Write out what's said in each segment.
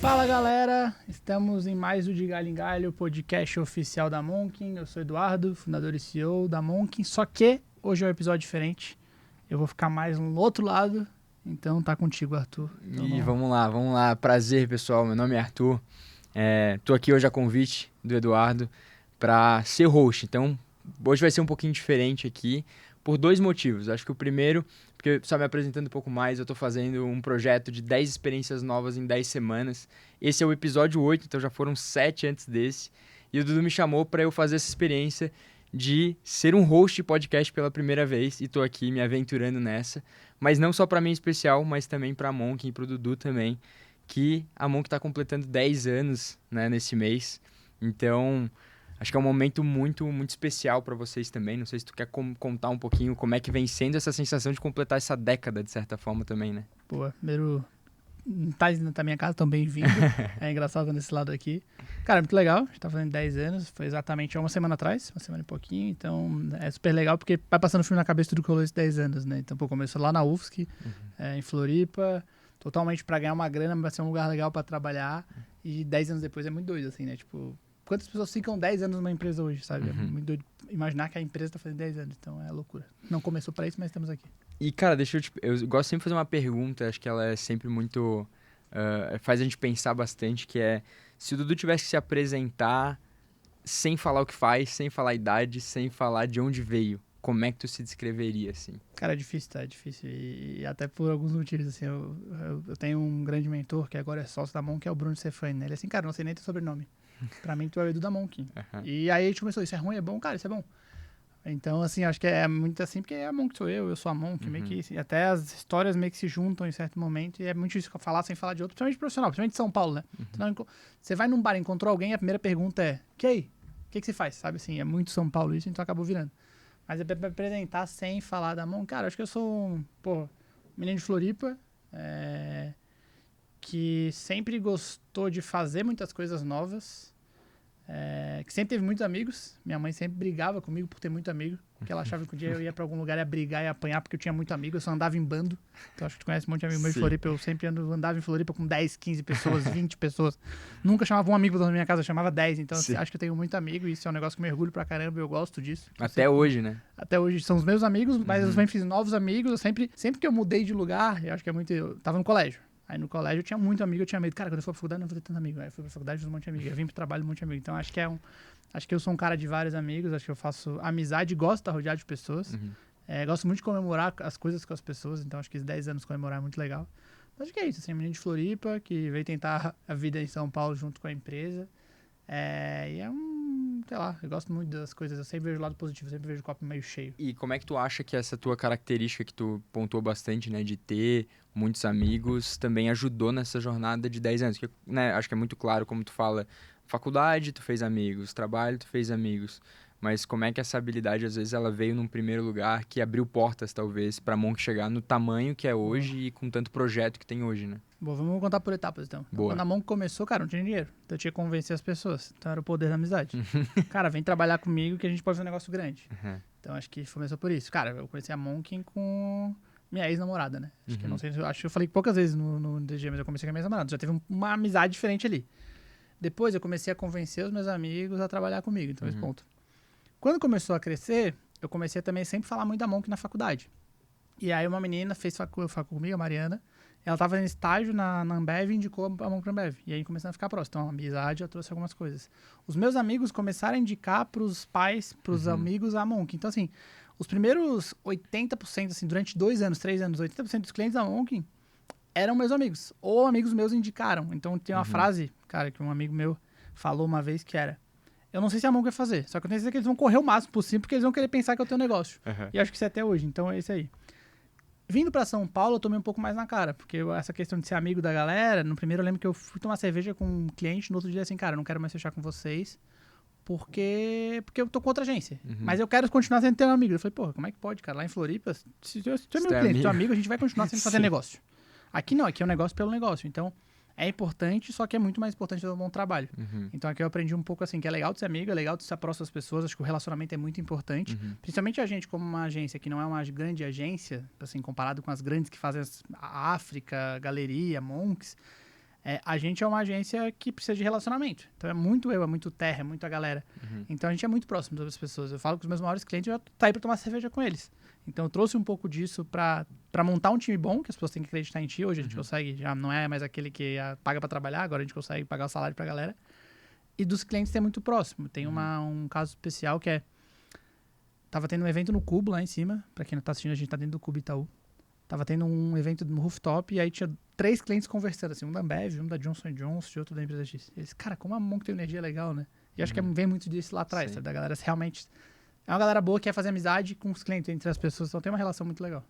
Fala galera, estamos em mais um de Galho em Galho, podcast oficial da Monkin. Eu sou Eduardo, fundador e CEO da Monkin, só que hoje é um episódio diferente. Eu vou ficar mais no outro lado, então tá contigo, Arthur. Então, vamos lá. Prazer, pessoal. Meu nome é Arthur. Tô aqui hoje a convite do Eduardo para ser host. Então, hoje vai ser um pouquinho diferente aqui por dois motivos. Acho que o primeiro, porque só me apresentando um pouco mais, eu tô fazendo um projeto de 10 experiências novas em 10 semanas. Esse é o episódio 8, então já foram 7 antes desse. E o Dudu me chamou para eu fazer essa experiência de ser um host de podcast pela primeira vez. E tô aqui me aventurando nessa. Mas não só para mim em especial, mas também para a Monk e para o Dudu também, que a Monk está completando 10 anos, né, nesse mês. Então, acho que é um momento muito, muito especial para vocês também. Não sei se tu quer contar um pouquinho como é que vem sendo essa sensação de completar essa década, de certa forma, também, né? pô, primeiro, tá na minha casa, tão bem-vindo. É engraçado nesse lado aqui. Cara, muito legal, a gente tá fazendo 10 anos, foi exatamente uma semana atrás, uma semana e pouquinho, então é super legal porque vai passando o filme na cabeça tudo que rolou esses 10 anos, né? Então, pô, começou lá na UFSC, em Floripa, totalmente pra ganhar uma grana, vai ser um lugar legal pra trabalhar, e 10 anos depois é muito doido, assim, né? Tipo, quantas pessoas ficam 10 anos numa empresa hoje, sabe? É muito doido imaginar que a empresa tá fazendo 10 anos, então é loucura. Não começou pra isso, mas estamos aqui. E, cara, eu gosto sempre de fazer uma pergunta, acho que ela é sempre muito... faz a gente pensar bastante, que é... Se o Dudu tivesse que se apresentar sem falar o que faz, sem falar a idade, sem falar de onde veio, como é que tu se descreveria, assim? Cara, é difícil, tá? É difícil. E até por alguns motivos, assim. Eu tenho um grande mentor que agora é sócio da Monk, que é o Bruno Cefani, né? Ele é assim, cara, não sei nem teu sobrenome. Pra mim, tu é o Edu da Monk. E aí a gente começou, isso é ruim, é bom? Cara, isso é bom. Então, assim, acho que é muito assim, porque a Monk sou eu sou a Monk, meio que... Até as histórias meio que se juntam em certo momento, e é muito difícil falar sem falar de outro, principalmente profissional, principalmente de São Paulo, né? Então, você vai num bar e encontrou alguém, a primeira pergunta é, e aí? O que você faz? Sabe, assim, é muito São Paulo isso, então acabou virando. Mas é pra apresentar sem falar da mão. Cara, acho que eu sou um, menino de Floripa, que sempre gostou de fazer muitas coisas novas, que sempre teve muitos amigos. Minha mãe sempre brigava comigo por ter muito amigo, porque ela achava que um dia eu ia pra algum lugar e ia brigar e apanhar porque eu tinha muito amigo, eu só andava em bando. Então acho que tu conhece um monte de amigo meu de Floripa, eu sempre andava em Floripa com 10, 15 pessoas, 20 pessoas. Nunca chamava um amigo da minha casa, eu chamava 10. Então assim, acho que eu tenho muito amigo e isso é um negócio que eu me orgulho pra caramba, eu gosto disso. Até hoje, né? Até hoje são os meus amigos, mas eu sempre fiz novos amigos. Eu sempre que eu mudei de lugar, eu acho que é muito. Eu tava no colégio. Aí no colégio eu tinha muito amigo, eu tinha medo. Cara, quando eu for pra faculdade, não vou ter tanto amigo. Aí eu fui pra faculdade, fiz um monte de amigo. Eu vim pro trabalho, um monte de amigo. Então acho que acho que eu sou um cara de vários amigos. Acho que eu faço amizade, gosto de estar rodeado de pessoas. Gosto muito de comemorar as coisas com as pessoas. Então acho que esses 10 anos comemorar é muito legal. Mas acho que é isso, assim, menino de Floripa, que veio tentar a vida em São Paulo junto com a empresa. E é sei lá, eu gosto muito das coisas, eu sempre vejo o lado positivo, eu sempre vejo o copo meio cheio. E como é que tu acha que essa tua característica que tu pontuou bastante, né, de ter muitos amigos, também ajudou nessa jornada de 10 anos? Porque, né, acho que é muito claro, como tu fala, faculdade tu fez amigos, trabalho tu fez amigos, mas como é que essa habilidade, às vezes, ela veio num primeiro lugar que abriu portas, talvez, pra Monk chegar no tamanho que é hoje e com tanto projeto que tem hoje, né? Bom, vamos contar por etapas, então. Boa. Quando a Monk começou, cara, não tinha dinheiro. Então eu tinha que convencer as pessoas. Então era o poder da amizade. Cara, vem trabalhar comigo que a gente pode fazer um negócio grande. Então acho que começou por isso. Cara, eu conheci a Monk com minha ex-namorada, né? Acho que eu não sei, acho que eu falei poucas vezes no DG, mas eu comecei com a minha ex-namorada. Já teve uma amizade diferente ali. Depois eu comecei a convencer os meus amigos a trabalhar comigo. Então esse ponto. Quando começou a crescer, eu comecei a também sempre falar muito da Monk na faculdade. E aí uma menina fez facu comigo, a Mariana. Ela tava em estágio na Ambev e indicou a Monk pra Ambev. E aí começamos a ficar próximo. Então a amizade já trouxe algumas coisas. Os meus amigos começaram a indicar pros pais, pros amigos a Monk. Então assim, os primeiros 80%, assim, durante 2 anos, 3 anos, 80% dos clientes da Monk eram meus amigos. Ou amigos meus indicaram. Então tem uma frase, cara, que um amigo meu falou uma vez que era: eu não sei se a Monk vai fazer, só que eu tenho certeza que eles vão correr o máximo possível porque eles vão querer pensar que eu tenho um negócio. E acho que isso é até hoje, então é isso aí. Vindo pra São Paulo, eu tomei um pouco mais na cara, porque essa questão de ser amigo da galera, no primeiro eu lembro que eu fui tomar cerveja com um cliente, no outro dia assim, cara, eu não quero mais fechar com vocês, porque eu tô com outra agência. Mas eu quero continuar sendo teu amigo. Eu falei, porra, como é que pode, cara? Lá em Floripa, se tu é meu cliente, teu amigo, a gente vai continuar sempre fazendo negócio. Aqui não, aqui é um negócio pelo negócio. Então, é importante, só que é muito mais importante ter um bom trabalho. Então aqui eu aprendi um pouco assim, que é legal de ser amigo, é legal de estar próximo às pessoas, acho que o relacionamento é muito importante. Principalmente a gente como uma agência que não é uma grande agência, assim, comparado com as grandes que fazem a África, Galeria, Monks, A gente é uma agência que precisa de relacionamento. Então é muito eu, é muito terra, é muito a galera. Então a gente é muito próximo das pessoas. Eu falo com os meus maiores clientes, eu já saí pra tomar cerveja com eles. Então eu trouxe um pouco disso pra montar um time bom, que as pessoas têm que acreditar em ti. Hoje a gente consegue, já não é mais aquele que paga pra trabalhar, agora a gente consegue pagar o salário pra galera. E dos clientes é muito próximo. Tem um caso especial que tava tendo um evento no Cubo lá em cima. Pra quem não tá assistindo, a gente tá dentro do Cubo Itaú. Tava tendo um evento no rooftop e aí tinha 3 clientes conversando, assim, um da Ambev, um da Johnson & Johnson e outro da empresa X. Eles, cara, como a Monk tem energia legal, né? E acho que vem muito disso lá atrás, sabe? Da galera realmente... É uma galera boa que quer fazer amizade com os clientes, entre as pessoas, então tem uma relação muito legal.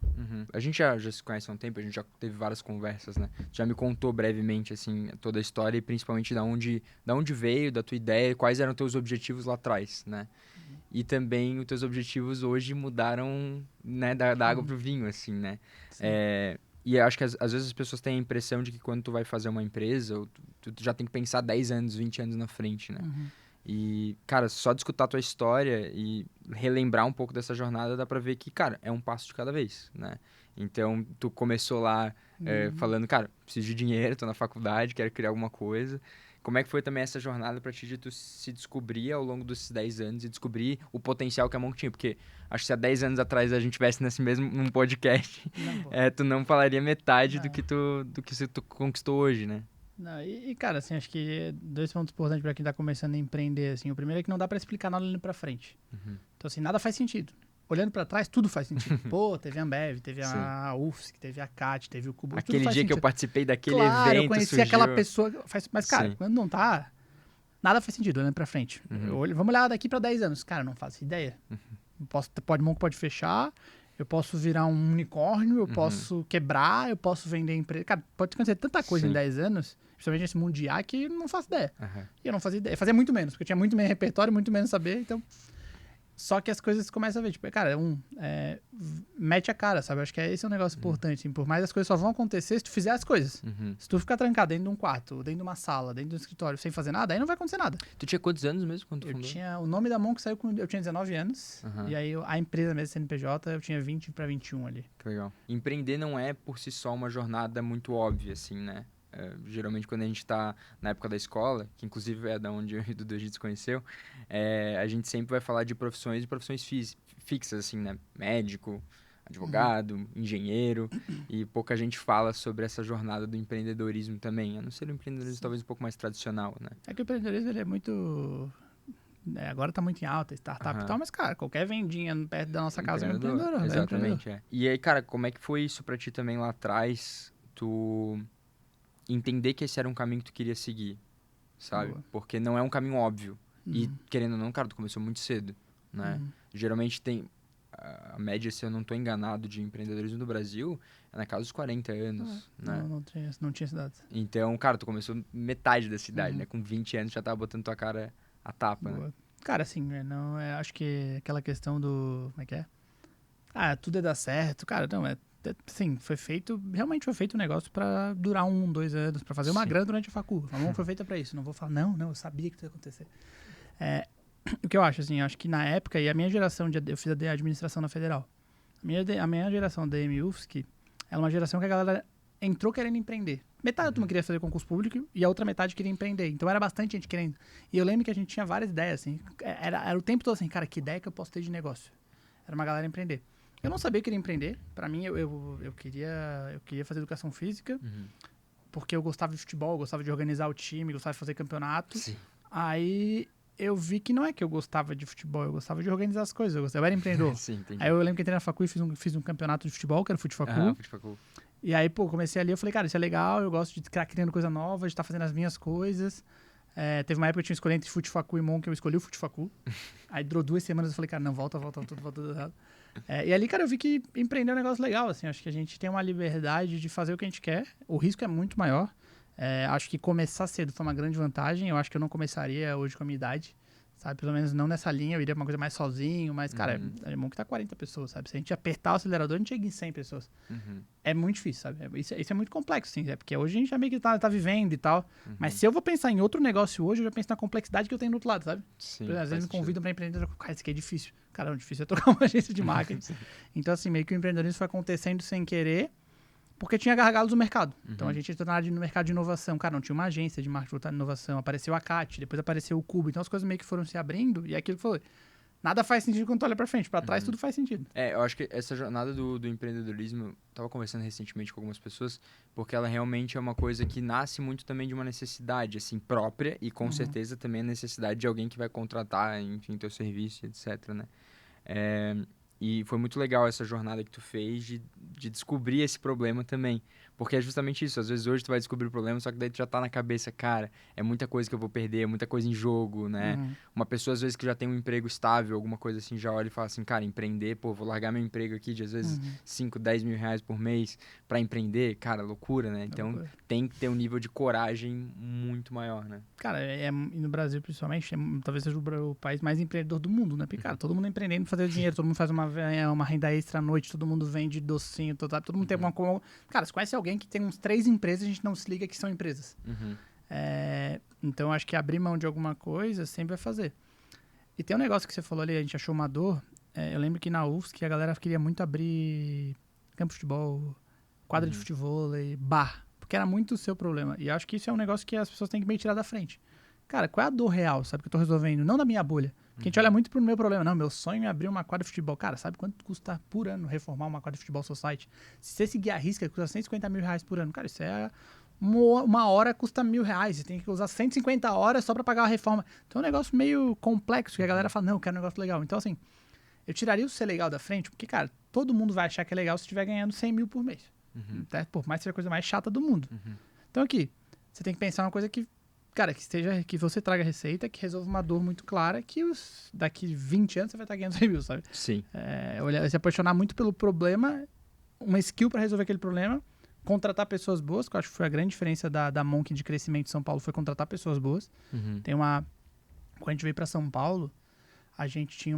A gente já se conhece há um tempo, a gente já teve várias conversas, né? Já me contou brevemente, assim, toda a história e principalmente da onde veio, da tua ideia, quais eram teus objetivos lá atrás, né? E também os teus objetivos hoje mudaram, né, da água pro vinho, assim, né? E acho que às vezes as pessoas têm a impressão de que quando tu vai fazer uma empresa, tu já tem que pensar 10 anos, 20 anos na frente, né? E, cara, só de escutar a tua história e relembrar um pouco dessa jornada, dá pra ver que, cara, é um passo de cada vez, né? Então, tu começou lá falando, cara, preciso de dinheiro, tô na faculdade, quero criar alguma coisa. Como é que foi também essa jornada pra ti de tu se descobrir ao longo desses 10 anos e descobrir o potencial que a Monk tinha? Porque acho que se há 10 anos atrás a gente estivesse num podcast, tu não falaria metade do que tu conquistou hoje, né? Não, cara, assim, acho que 2 pontos importantes pra quem tá começando a empreender, assim. O primeiro é que não dá pra explicar nada olhando pra frente. Então, assim, nada faz sentido. Olhando pra trás, tudo faz sentido. Pô, teve a Ambev, teve a UFSC, teve a CAT, teve o Cubo. Aquele dia que eu participei daquele evento, eu conheci aquela pessoa. Mas, cara, quando não tá, nada faz sentido olhando pra frente. Vamos olhar daqui pra 10 anos. Cara, não faço ideia. Monk pode fechar, eu posso virar um unicórnio, eu posso quebrar, eu posso vender empresa. Cara, pode acontecer tanta coisa em 10 anos, principalmente nesse mundo de IA, que eu não faço ideia. E eu não fazia ideia. Eu fazia muito menos, porque eu tinha muito menos repertório, muito menos saber, então... Só que as coisas começam a ver, tipo, cara, mete a cara, sabe? Eu acho que esse é um negócio importante, assim, por mais as coisas só vão acontecer se tu fizer as coisas. Se tu ficar trancado dentro de um quarto, dentro de uma sala, dentro de um escritório, sem fazer nada, aí não vai acontecer nada. Tu tinha quantos anos mesmo quando tu fundou? O nome da Monk saiu quando eu tinha 19 anos, e aí a empresa mesmo, CNPJ, eu tinha 20 para 21 ali. Que legal. Empreender não é por si só uma jornada muito óbvia, assim, né? Geralmente quando a gente tá na época da escola, que inclusive é da onde eu e o Dudu a gente se conheceu, a gente sempre vai falar de profissões fixas, assim, né? Médico, advogado, engenheiro, e pouca gente fala sobre essa jornada do empreendedorismo também, a não ser o empreendedorismo talvez um pouco mais tradicional, né? É que o empreendedorismo ele é muito... agora tá muito em alta, startup e tal, mas, cara, qualquer vendinha perto da nossa casa é um empreendedor. Exatamente, E aí, cara, como é que foi isso pra ti também lá atrás, tu... entender que esse era um caminho que tu queria seguir, sabe? Porque não é um caminho óbvio. E, querendo ou não, cara, tu começou muito cedo, né? Geralmente tem... A média, se eu não tô enganado, de empreendedorismo no Brasil é na casa dos 40 anos, né? Não tinha cidade. Então, cara, tu começou metade da cidade, né? Com 20 anos já tava botando tua cara a tapa, né? Cara, assim, acho que aquela questão do... Como é que é? Tudo é dar certo. Cara, não, sim, realmente foi feito um negócio pra durar 1, 2 anos, pra fazer uma grana durante a facul. A Monk foi feita pra isso. Não vou falar, não, eu sabia que isso ia acontecer. O que eu acho, assim, acho que na época, e a minha geração, eu fiz a administração na Federal. A minha geração da UFSC é uma geração que a galera entrou querendo empreender. Metade da turma queria fazer concurso público e a outra metade queria empreender. Então era bastante gente querendo. E eu lembro que a gente tinha várias ideias, assim. Era o tempo todo assim, cara, que ideia que eu posso ter de negócio? Era uma galera empreender. Eu não sabia que queria empreender. Pra mim, eu queria fazer educação física, porque eu gostava de futebol, eu gostava de organizar o time, gostava de fazer campeonato. Sim. Aí eu vi que não é que eu gostava de futebol, eu gostava de organizar as coisas. Eu era empreendedor. Sim, entendi. Aí eu lembro que entrei na facul e fiz um campeonato de futebol, que era o Futfacul. E aí, comecei ali, eu falei, cara, isso é legal, eu gosto de ficar criando coisa nova, de estar fazendo as minhas coisas. Teve uma época que eu tinha escolhido entre Futfacul e Monk, eu escolhi o Futfacul. Aí durou 2 semanas, eu falei, cara, não, volta tudo errado. E ali, cara, eu vi que empreender é um negócio legal, assim, acho que a gente tem uma liberdade de fazer o que a gente quer, o risco é muito maior. Acho que começar cedo foi uma grande vantagem, eu acho que eu não começaria hoje com a minha idade, sabe, pelo menos não nessa linha, eu iria pra uma coisa mais sozinho, mas, cara, é bom que tá 40 pessoas, sabe, se a gente apertar o acelerador, a gente chega em 100 pessoas. É muito difícil, sabe, isso é muito complexo, assim, porque hoje a gente já meio que tá vivendo e tal, mas se eu vou pensar em outro negócio hoje, eu já penso na complexidade que eu tenho do outro lado, sabe? Sim, às vezes me convidam pra empreender, cara, isso aqui é difícil. Cara, o difícil é tocar uma agência de marketing. Então, assim, meio que o empreendedorismo foi acontecendo sem querer. porque tinha gargalos no mercado. Então a gente entrou na área no mercado de inovação. Cara, não tinha uma agência de marketing voltada à inovação. Apareceu a CAT, depois apareceu o Cubo. Então as coisas meio que foram se abrindo. E é aquilo que foi. Nada faz sentido quando tu olha pra frente. Pra trás tudo faz sentido. Eu acho que essa jornada do empreendedorismo, eu tava conversando recentemente com algumas pessoas, porque ela realmente é uma coisa que nasce muito também de uma necessidade, assim, própria. E com certeza também a necessidade de alguém que vai contratar, enfim, teu serviço, etc, né? E foi muito legal essa jornada que tu fez de descobrir esse problema também. Porque é justamente isso. Às vezes hoje tu vai descobrir o problema, só que daí tu já tá na cabeça, cara, é muita coisa que eu vou perder, é muita coisa em jogo, né? Uma pessoa, às vezes, que já tem um emprego estável, alguma coisa assim, já olha e fala assim, cara, empreender, pô, vou largar meu emprego aqui de, às vezes, 5, 10 mil reais por mês pra empreender. Cara, loucura, né? Então, tem que ter um nível de coragem muito maior, né? Cara, e no Brasil, principalmente, talvez seja o país mais empreendedor do mundo, né? Porque, cara, todo mundo empreendendo pra fazer dinheiro, todo mundo faz uma renda extra à noite, todo mundo vende docinho, todo mundo tem alguma coisa. Cara, você conhece alguém que tem uns 3 empresas e a gente não se liga que são empresas. Então, acho que abrir mão de alguma coisa sempre vai fazer. E tem um negócio que você falou ali, a gente achou uma dor. Eu lembro que na UFSC a galera queria muito abrir campo de futebol, quadra de futebol, bar. Porque era muito o seu problema. E acho que isso é um negócio que as pessoas têm que meio tirar da frente. Cara, qual é a dor real, sabe, que eu tô resolvendo? Não da minha bolha. Porque a gente olha muito pro meu problema. Não, meu sonho é abrir uma quadra de futebol. Cara, sabe quanto custa por ano reformar uma quadra de futebol society? Se você seguir a risca, custa 150 mil reais por ano. Cara, isso é... Uma hora custa R$1.000. Você tem que usar 150 horas só pra pagar a reforma. Então é um negócio meio complexo, que a galera fala, não, eu quero um negócio legal. Então, assim, eu tiraria o ser legal da frente, porque, cara, todo mundo vai achar que é legal se estiver ganhando 100 mil por mês. Tá? Por mais que seja a coisa mais chata do mundo. Então, aqui, você tem que pensar uma coisa que, cara, que você traga receita, que resolva uma dor muito clara, que daqui 20 anos você vai estar ganhando 100 mil, sabe? Sim. Se apaixonar muito pelo problema, uma skill para resolver aquele problema, contratar pessoas boas, que eu acho que foi a grande diferença da Monk de crescimento de São Paulo, foi contratar pessoas boas. Quando a gente veio para São Paulo, a gente tinha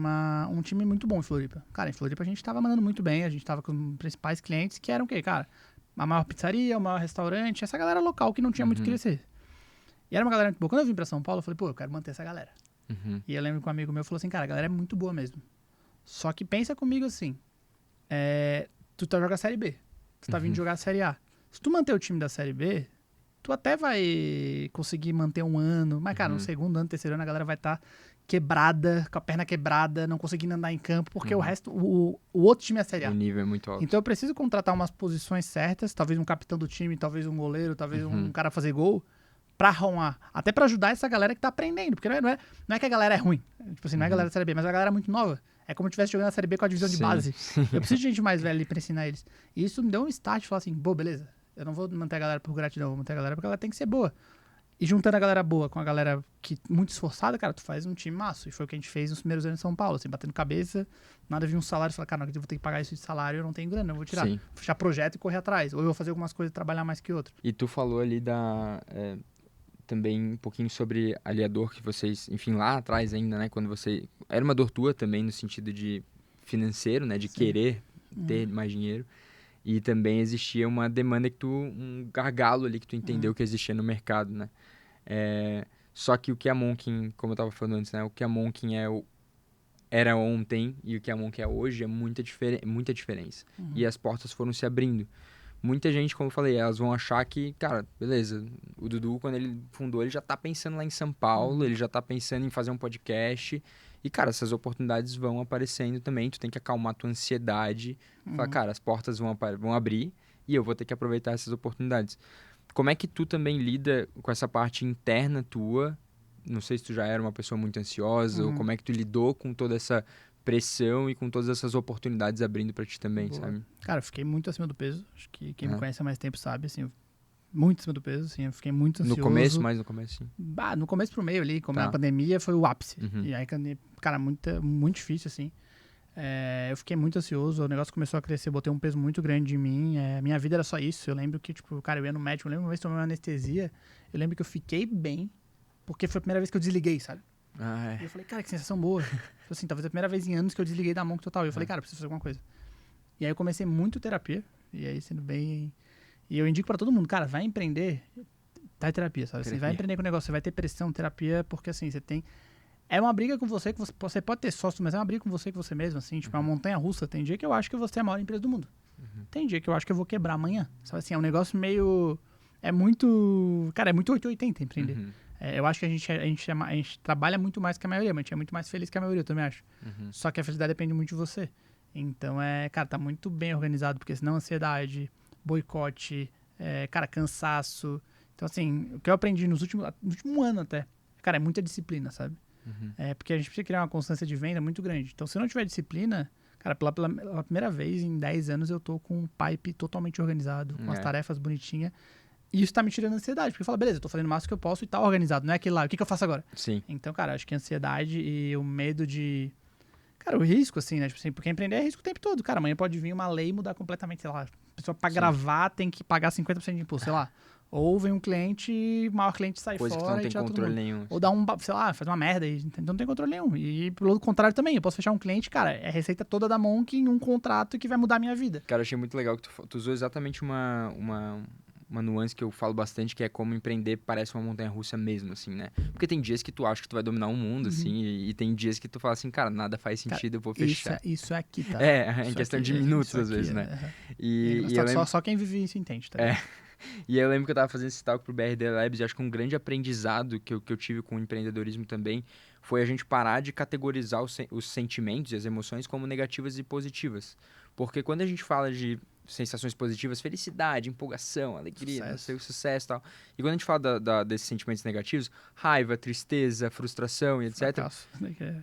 um time muito bom em Floripa. Cara, em Floripa a gente tava mandando muito bem, a gente tava com os principais clientes, que eram o quê, cara? A maior pizzaria, o maior restaurante, essa galera local que não tinha muito o que crescer. E era uma galera muito boa. Quando eu vim pra São Paulo, eu falei, pô, eu quero manter essa galera. E eu lembro que um amigo meu falou assim, cara, a galera é muito boa mesmo. Só que pensa comigo assim, tu tá jogando a Série B, tu tá vindo jogar a Série A. Se tu manter o time da Série B, tu até vai conseguir manter um ano, mas, cara, no segundo ano, terceiro ano, a galera vai estar quebrada, com a perna quebrada, não conseguindo andar em campo, porque o resto, o outro time é a Série A. O nível é muito alto. Então eu preciso contratar umas posições certas, talvez um capitão do time, talvez um goleiro, talvez um cara fazer gol, pra arrumar, até pra ajudar essa galera que tá aprendendo, porque não é que a galera é ruim, tipo assim, não é a galera da Série B, mas a galera é muito nova. É como se estivesse jogando a Série B com a divisão de base. Eu preciso de gente mais velha ali pra ensinar eles. E isso me deu um start, falar assim, pô, beleza, eu não vou manter a galera por gratidão, vou manter a galera porque ela tem que ser boa. E juntando a galera boa com a galera muito esforçada, cara, tu faz um time massa. E foi o que a gente fez nos primeiros anos em São Paulo, assim, batendo cabeça, nada de um salário, falar, cara, não, eu vou ter que pagar isso de salário, eu não tenho grana, eu vou tirar. Vou fechar projeto e correr atrás. Ou eu vou fazer algumas coisas e trabalhar mais que outro. E tu falou ali também um pouquinho sobre ali a dor que vocês, enfim, lá atrás ainda, né, quando você... Era uma dor tua também no sentido de financeiro, né, de querer ter mais dinheiro. E também existia uma demanda um gargalo ali que tu entendeu que existia no mercado, né? Só que o que a Monkin, como eu tava falando antes, né? O que a Monkin era ontem e o que a Monkin é hoje é muita diferença. E as portas foram se abrindo. Muita gente, como eu falei, elas vão achar que, cara, beleza, o Dudu, quando ele fundou, ele já tá pensando lá em São Paulo, ele já tá pensando em fazer um podcast. E, cara, essas oportunidades vão aparecendo também, tu tem que acalmar tua ansiedade. Falar, cara, as portas vão abrir e eu vou ter que aproveitar essas oportunidades. Como é que tu também lida com essa parte interna tua? Não sei se tu já era uma pessoa muito ansiosa, ou como é que tu lidou com toda essa pressão e com todas essas oportunidades abrindo pra ti também, sabe? Cara, eu fiquei muito acima do peso. Acho que quem me conhece há mais tempo sabe, assim, muito acima do peso, assim, eu fiquei muito ansioso. No começo, mais no começo, sim. No começo pro meio ali, como na pandemia, foi o ápice. E aí, cara, muito difícil, assim. Eu fiquei muito ansioso, o negócio começou a crescer, botei um peso muito grande em mim. Minha vida era só isso. Eu lembro que, tipo, cara, eu ia no médico, eu lembro uma vez que tomei uma anestesia, eu lembro que eu fiquei bem, porque foi a primeira vez que eu desliguei, sabe? E eu falei, cara, que sensação boa. Assim, talvez a primeira vez em anos que eu desliguei da Monk total. E eu falei, cara, preciso fazer alguma coisa. E aí eu comecei muito terapia, e aí sendo bem... E eu indico pra todo mundo, cara, vai empreender, tá em terapia, sabe? Você vai empreender com o negócio, você vai ter pressão, terapia, porque assim, você tem... É uma briga com você, que você pode ter sócio, mas é uma briga com você mesmo, assim, tipo, é uma montanha russa. Tem dia que eu acho que você é a maior empresa do mundo. Tem dia que eu acho que eu vou quebrar amanhã. Sabe assim, é um negócio meio... É muito... Cara, é muito 880 empreender. Eu acho que a gente trabalha muito mais que a maioria, mas a gente é muito mais feliz que a maioria, eu também acho. Só que a felicidade depende muito de você. Então, cara, tá muito bem organizado, porque senão ansiedade, boicote, cara, cansaço. Então, assim, o que eu aprendi no último ano até, cara, é muita disciplina, sabe? Porque a gente precisa criar uma constância de venda muito grande. Então, se não tiver disciplina, cara, pela primeira vez em 10 anos eu tô com um pipe totalmente organizado, com as tarefas bonitinhas. E isso tá me tirando ansiedade, porque eu falo, beleza, eu tô fazendo o máximo que eu posso e tá organizado, não é aquele lá, o que eu faço agora? Sim. Então, cara, acho que a ansiedade e o medo de... Cara, o risco, assim, né? Tipo assim, porque empreender é risco o tempo todo. Cara, amanhã pode vir uma lei e mudar completamente, sei lá. A pessoa pra gravar tem que pagar 50% de imposto, sei lá. Ou vem um cliente, o maior cliente sai Coisa fora que e tu não tem tira todo controle mundo. nenhum. Ou dá sei lá, faz uma merda e então não tem controle nenhum. E pelo contrário também, eu posso fechar um cliente, cara, é a receita toda da Monk em um contrato que vai mudar a minha vida. Cara, eu achei muito legal que tu usou exatamente uma nuance que eu falo bastante, que é como empreender parece uma montanha-russa mesmo, assim, né? Porque tem dias que tu acha que tu vai dominar o mundo, assim, e tem dias que tu fala assim, cara, nada faz sentido, eu vou fechar. Isso é aqui, tá? Em questão de minutos, às vezes, né? E eu lembro... Só quem vive isso entende, tá? E eu lembro que eu tava fazendo esse talk pro BRD Labs e acho que um grande aprendizado que eu tive com o empreendedorismo também foi a gente parar de categorizar os sentimentos e as emoções como negativas e positivas. Porque quando a gente fala de sensações positivas, felicidade, empolgação, alegria, não sei, sucesso e tal. E quando a gente fala desses sentimentos negativos, raiva, tristeza, frustração e etc. Fracasso.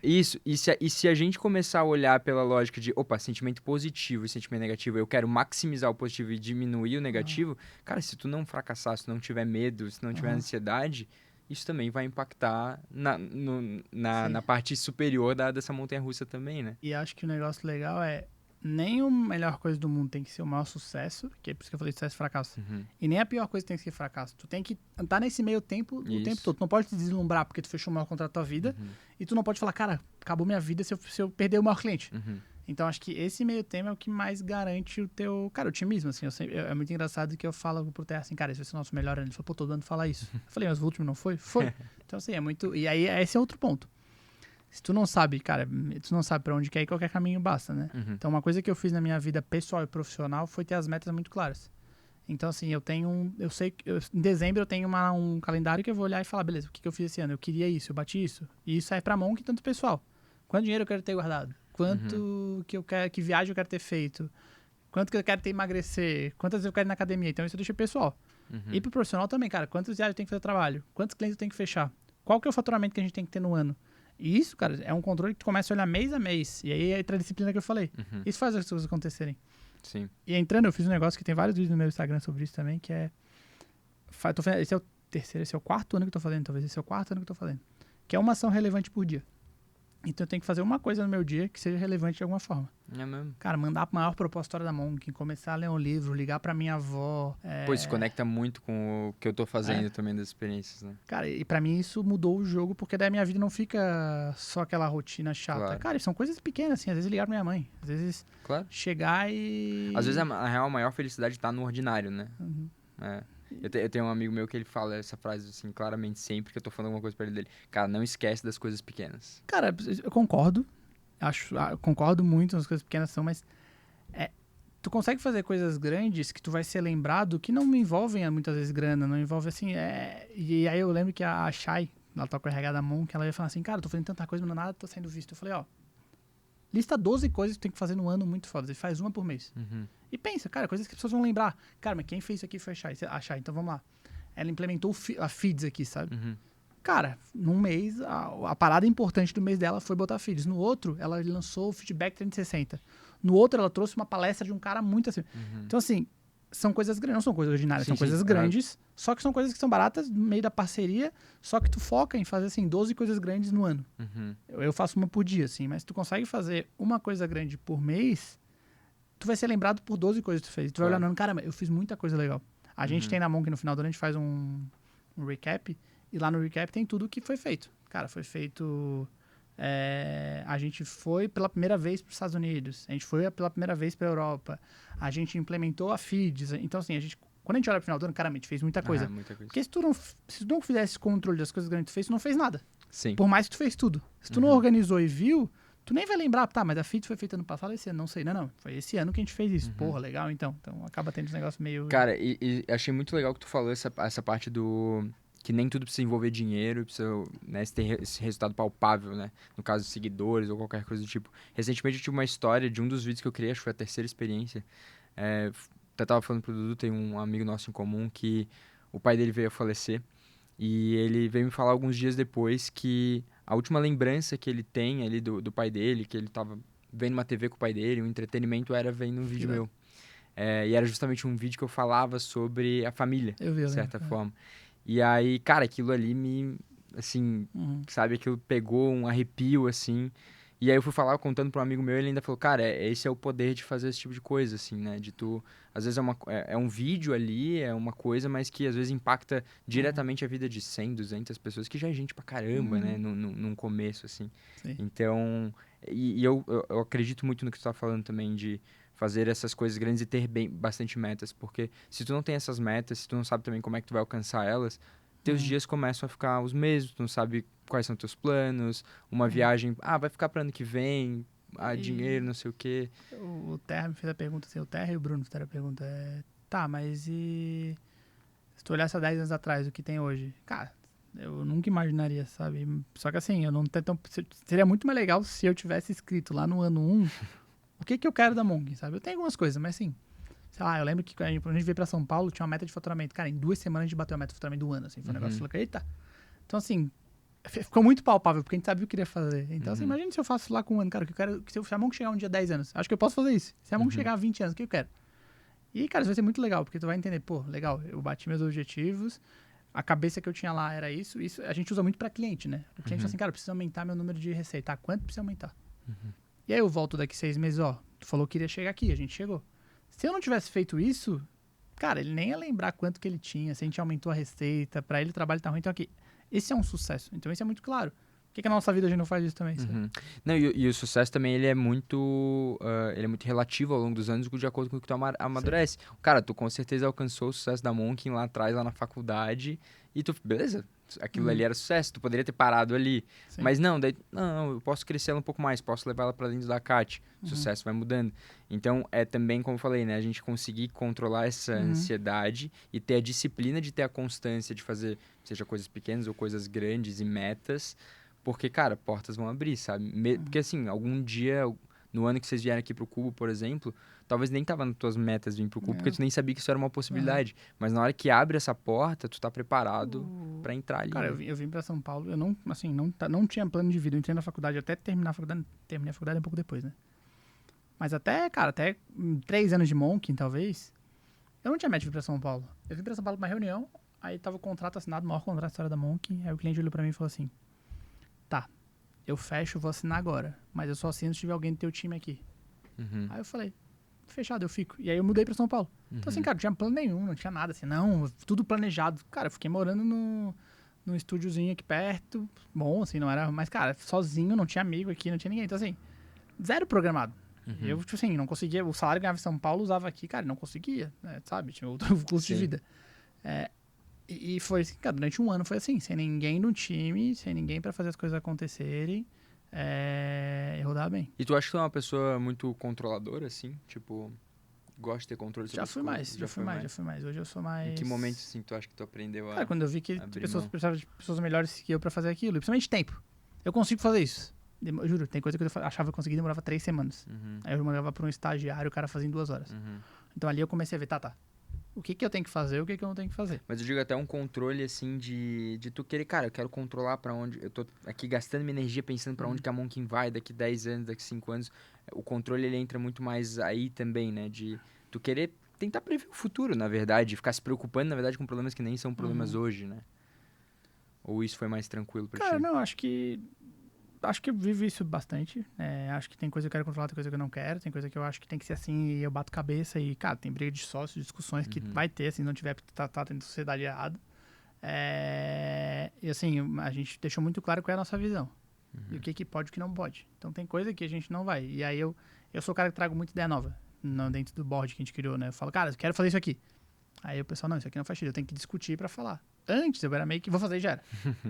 Isso. E se a gente começar a olhar pela lógica de, opa, sentimento positivo e sentimento negativo, eu quero maximizar o positivo e diminuir o negativo, cara, se tu não fracassar, se tu não tiver medo, se não tiver ansiedade, isso também vai impactar na parte superior dessa montanha-russa também, né? E acho que o negócio legal é nem a melhor coisa do mundo tem que ser o maior sucesso, que é por isso que eu falei sucesso e fracasso. E nem a pior coisa tem que ser fracasso. Tu tem que estar nesse meio tempo o tempo todo. Tu não pode te deslumbrar porque tu fechou o maior contrato da tua vida. E tu não pode falar, cara, acabou minha vida se eu perder o maior cliente. Então acho que esse meio tempo é o que mais garante o teu, cara, otimismo, assim. É muito engraçado que eu falo pro Terra assim, cara, esse vai ser o nosso melhor ano. Ele falou, pô, tô dando falar isso. Eu falei, mas o último não foi? Foi. Então assim, é muito... E aí esse é outro ponto. Se tu não sabe, cara, tu não sabe pra onde quer ir, qualquer caminho basta, né? Então, uma coisa que eu fiz na minha vida pessoal e profissional foi ter as metas muito claras. Então, assim, eu sei que em dezembro eu tenho um calendário que eu vou olhar e falar, beleza, o que eu fiz esse ano? Eu queria isso, eu bati isso. E isso é pra Monk, tanto pessoal. Quanto dinheiro eu quero ter guardado? Quanto que viagem eu quero ter feito? Quanto que eu quero ter emagrecer? Quantas vezes eu quero ir na academia? Então, isso eu deixei pessoal. E pro profissional também, cara, quantas viagens eu tenho que fazer trabalho? Quantos clientes eu tenho que fechar? Qual que é o faturamento que a gente tem que ter no ano? E isso, cara, é um controle que tu começa a olhar mês a mês. E aí é a disciplina que eu falei. Isso faz as coisas acontecerem. Sim. E entrando, eu fiz um negócio que tem vários vídeos no meu Instagram sobre isso também, que é... Esse é o terceiro, esse é o quarto ano que eu tô fazendo, talvez esse é o quarto ano que eu tô fazendo. Que é uma ação relevante por dia. Então eu tenho que fazer uma coisa no meu dia que seja relevante de alguma forma. É mesmo. Cara, mandar a maior propositória da Monk, começar a ler um livro, ligar pra minha avó. Pô, isso conecta muito com o que eu tô fazendo também das experiências, né? Cara, e pra mim isso mudou o jogo, porque daí a minha vida não fica só aquela rotina chata. Claro. Cara, são coisas pequenas, assim. Às vezes ligar pra minha mãe. Às vezes chegar e... Às vezes, na real, a maior felicidade tá no ordinário, né? Eu tenho um amigo meu que ele fala essa frase, assim, claramente sempre que eu tô falando alguma coisa pra ele dele. Cara, não esquece das coisas pequenas. Cara, eu concordo. Eu concordo muito nas coisas pequenas são, mas... tu consegue fazer coisas grandes que tu vai ser lembrado que não envolvem muitas vezes grana, não envolve assim... E aí eu lembro que a Shai, ela toca o RH da Monk, ela ia falar assim, cara, eu tô fazendo tanta coisa, mas nada tá sendo visto. Eu falei, lista 12 coisas que tu tem que fazer no ano muito fodas, e faz uma por mês. E pensa, cara, coisas que as pessoas vão lembrar. Cara, mas quem fez isso aqui foi a Shai, então vamos lá. Ela implementou a Feeds aqui, sabe? Cara, num mês, a parada importante do mês dela foi botar Feeds. No outro, ela lançou o Feedback 360. No outro, ela trouxe uma palestra de um cara muito assim. Então, assim, são coisas grandes, não são coisas ordinárias, são coisas grandes, só que são coisas que são baratas no meio da parceria, só que tu foca em fazer, assim, 12 coisas grandes no ano. Eu faço uma por dia, assim, mas tu consegue fazer uma coisa grande por mês, tu vai ser lembrado por 12 coisas que tu fez. Tu vai olhar no ano, caramba, eu fiz muita coisa legal. A gente tem na Monk, no final do ano, a gente faz um recap, e lá no recap tem tudo o que foi feito. Cara, foi feito... a gente foi pela primeira vez para os Estados Unidos, a gente foi pela primeira vez para a Europa, a gente implementou a Feeds. Então, assim, quando a gente olha para o final do ano, cara, a gente fez muita coisa. Porque se tu não fizesse controle das coisas grandes que tu fez, tu não fez nada. Sim. Por mais que tu fez tudo. Se tu não organizou e viu, Tu nem vai lembrar, tá, mas a FIT foi feita no passado, esse ano, não sei. Não, foi esse ano que a gente fez isso. Porra, legal, então. Então acaba tendo esse negócio meio... Cara, e achei muito legal que tu falou essa parte do... Que nem tudo precisa envolver dinheiro, precisa, né, ter esse resultado palpável, né? No caso de seguidores ou qualquer coisa do tipo. Recentemente eu tive uma história de um dos vídeos que eu criei, acho que foi a terceira experiência. Até tava falando pro Dudu, tem um amigo nosso em comum que o pai dele veio a falecer. E ele veio me falar alguns dias depois que a última lembrança que ele tem ali do pai dele, que ele tava vendo uma TV com o pai dele, um entretenimento era vendo um vídeo meu. E era justamente um vídeo que eu falava sobre a família, de certa forma. E aí, cara, aquilo ali me, assim, sabe, aquilo pegou um arrepio, assim. E aí eu fui falar, contando para um amigo meu, e ele ainda falou, cara, esse é o poder de fazer esse tipo de coisa, assim, né? De tu, às vezes é um vídeo ali, é uma coisa, mas que às vezes impacta diretamente a vida de 100, 200 pessoas, que já é gente pra caramba, né? Num começo, assim. Sim. Então, eu acredito muito no que tu tá falando também, de fazer essas coisas grandes e ter bastante metas, porque se tu não tem essas metas, se tu não sabe também como é que tu vai alcançar elas, teus dias começam a ficar os mesmos, tu não sabe quais são teus planos, uma viagem, vai ficar para ano que vem, dinheiro, não sei o quê. O Terra me fez a pergunta, assim, o Terra e o Bruno fizeram a pergunta, tá, mas e se tu olhasse há 10 anos atrás, o que tem hoje? Cara, eu nunca imaginaria, sabe? Só que assim, eu não tenho tão... Seria muito mais legal se eu tivesse escrito lá no ano 1 o que eu quero da Monk, sabe? Eu tenho algumas coisas, mas assim, sei lá, eu lembro que quando a gente veio pra São Paulo, tinha uma meta de faturamento. Cara, em 2 semanas a gente bateu a meta de faturamento do ano, assim. Foi um negócio, eu falei, eita. Então, assim, ficou muito palpável, porque a gente sabia o que queria fazer. Então, assim, imagina se eu faço lá com um ano, cara, que eu quero, se a Monk chegar um dia 10 anos, acho que eu posso fazer isso. Se a Monk chegar a 20 anos, o que eu quero? E, cara, isso vai ser muito legal, porque tu vai entender, pô, legal, eu bati meus objetivos, a cabeça que eu tinha lá era isso a gente usa muito pra cliente, né? O cliente fala assim, cara, eu preciso aumentar meu número de receita. Quanto precisa aumentar? E aí eu volto daqui 6 meses, tu falou que iria chegar aqui, a gente chegou. Se eu não tivesse feito isso, cara, ele nem ia lembrar quanto que ele tinha, se a gente aumentou a receita, pra ele o trabalho tá ruim. Então aqui, esse é um sucesso. Então isso é muito claro. Por que na nossa vida a gente não faz isso também? Não, e o sucesso também, ele é muito relativo ao longo dos anos, de acordo com o que tu amadurece. Sim. Cara, tu com certeza alcançou o sucesso da Monk lá atrás, lá na faculdade, e tu, beleza, aquilo ali era sucesso, tu poderia ter parado ali. Sim. Mas não, eu posso crescer ela um pouco mais, posso levar ela pra dentro da CAT. O sucesso vai mudando. Então, é também, como eu falei, né, a gente conseguir controlar essa ansiedade e ter a disciplina de ter a constância de fazer, seja coisas pequenas ou coisas grandes e metas, porque, cara, portas vão abrir, sabe? Porque, assim, algum dia, no ano que vocês vieram aqui pro Cubo, por exemplo, talvez nem tava nas tuas metas vir pro Cubo, porque tu nem sabia que isso era uma possibilidade. Mas na hora que abre essa porta, tu tá preparado pra entrar ali. Cara, eu vim pra São Paulo, eu não tinha plano de vida. Eu entrei na faculdade, até terminar a faculdade, terminei a faculdade um pouco depois, né? Mas até 3 anos de Monk, talvez, eu não tinha meta de vir pra São Paulo. Eu vim pra São Paulo pra uma reunião, aí tava o contrato assinado, o maior contrato da história da Monk, aí o cliente olhou pra mim e falou assim, tá, eu fecho, vou assinar agora, mas eu só assino se tiver alguém do teu time aqui. Aí eu falei, fechado, eu fico. E aí eu mudei pra São Paulo. Então assim, cara, não tinha plano nenhum, não tinha nada assim, não, tudo planejado. Cara, eu fiquei morando num estúdiozinho aqui perto, bom, assim, não era, mas cara, sozinho, não tinha amigo aqui, não tinha ninguém. Então assim, zero programado. Eu, tipo assim, não conseguia, o salário que eu ganhava em São Paulo, usava aqui, cara, não conseguia, né, sabe? Tinha outro custo de vida. E foi assim, cara, durante um ano foi assim, sem ninguém no time, sem ninguém pra fazer as coisas acontecerem, e rodar bem. E tu acha que tu é uma pessoa muito controladora, assim? Tipo, gosta de ter controle sobre já fui mais. Hoje eu sou mais... Em que momento, assim, tu acha que tu aprendeu a... Cara, quando eu vi que pessoas precisavam de pessoas melhores que eu pra fazer aquilo, e principalmente tempo. Eu consigo fazer isso. Eu juro, tem coisa que eu achava que eu conseguia, demorava 3 semanas. Aí eu mandava pra um estagiário, o cara fazia em 2 horas. Então ali eu comecei a ver, tá. O que eu tenho que fazer, o que eu não tenho que fazer. Mas eu digo até um controle, assim, de tu querer... Cara, eu quero controlar pra onde... Eu tô aqui gastando minha energia pensando pra onde que a Monk vai daqui 10 anos, daqui 5 anos. O controle, ele entra muito mais aí também, né? De tu querer tentar prever o futuro, na verdade. Ficar se preocupando, na verdade, com problemas que nem são problemas hoje, né? Ou isso foi mais tranquilo pra ti? Cara, não, acho que eu vivo isso bastante. Acho que tem coisa que eu quero controlar, tem coisa que eu não quero. Tem coisa que eu acho que tem que ser assim e eu bato cabeça. E, cara, tem briga de sócios, discussões que vai ter, assim, não tiver tá dentro da sociedade errado. E, assim, a gente deixou muito claro qual é a nossa visão. E o que pode e o que não pode. Então, tem coisa que a gente não vai. E aí, eu sou o cara que trago muita ideia nova dentro do board que a gente criou, né? Eu falo, cara, eu quero fazer isso aqui. Aí o pessoal, não, isso aqui não faz sentido, eu tenho que discutir pra falar. Antes eu era meio que vou fazer e já era,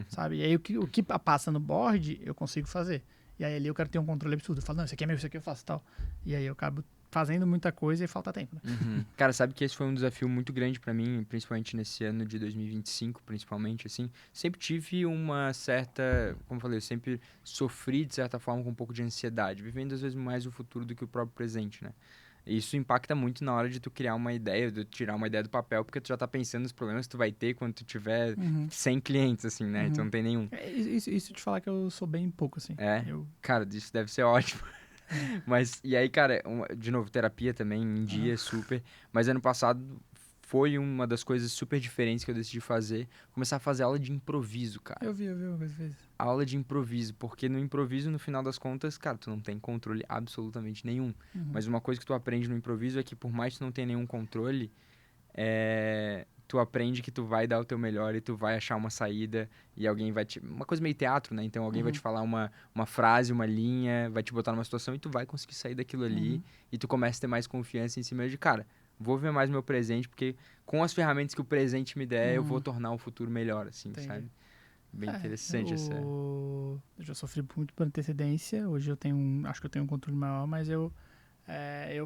sabe? E aí o que passa no board eu consigo fazer. E aí ali eu quero ter um controle absurdo. Eu falo, não, isso aqui é meu, isso aqui eu faço tal. E aí eu acabo fazendo muita coisa e falta tempo, né? Cara, sabe que esse foi um desafio muito grande pra mim, principalmente nesse ano de 2025, principalmente, assim. Sempre tive uma certa, como eu falei, eu sempre sofri, de certa forma, com um pouco de ansiedade, vivendo às vezes mais o futuro do que o próprio presente, né? E isso impacta muito na hora de tu criar uma ideia, de tirar uma ideia do papel, porque tu já tá pensando nos problemas que tu vai ter quando tu tiver 100 clientes, assim, né? Tu não tem nenhum. Isso de falar que eu sou bem pouco, assim. É? Eu... Cara, isso deve ser ótimo. Mas, e aí, cara, de novo, terapia também, em dia, super. Mas ano passado foi uma das coisas super diferentes que eu decidi fazer. Começar a fazer aula de improviso, cara. Eu vi uma coisa vezes. Aula de improviso, porque no improviso, no final das contas, cara, tu não tem controle absolutamente nenhum. Mas uma coisa que tu aprende no improviso é que por mais que tu não tenha nenhum controle, tu aprende que tu vai dar o teu melhor e tu vai achar uma saída e alguém vai te... Uma coisa meio teatro, né? Então alguém vai te falar uma frase, uma linha, vai te botar numa situação e tu vai conseguir sair daquilo ali e tu começa a ter mais confiança em cima de, cara, vou ver mais meu presente, porque com as ferramentas que o presente me der, eu vou tornar o futuro melhor, assim, sabe? Bem interessante essa... Eu já sofri muito por antecedência, hoje acho que eu tenho um controle maior, mas eu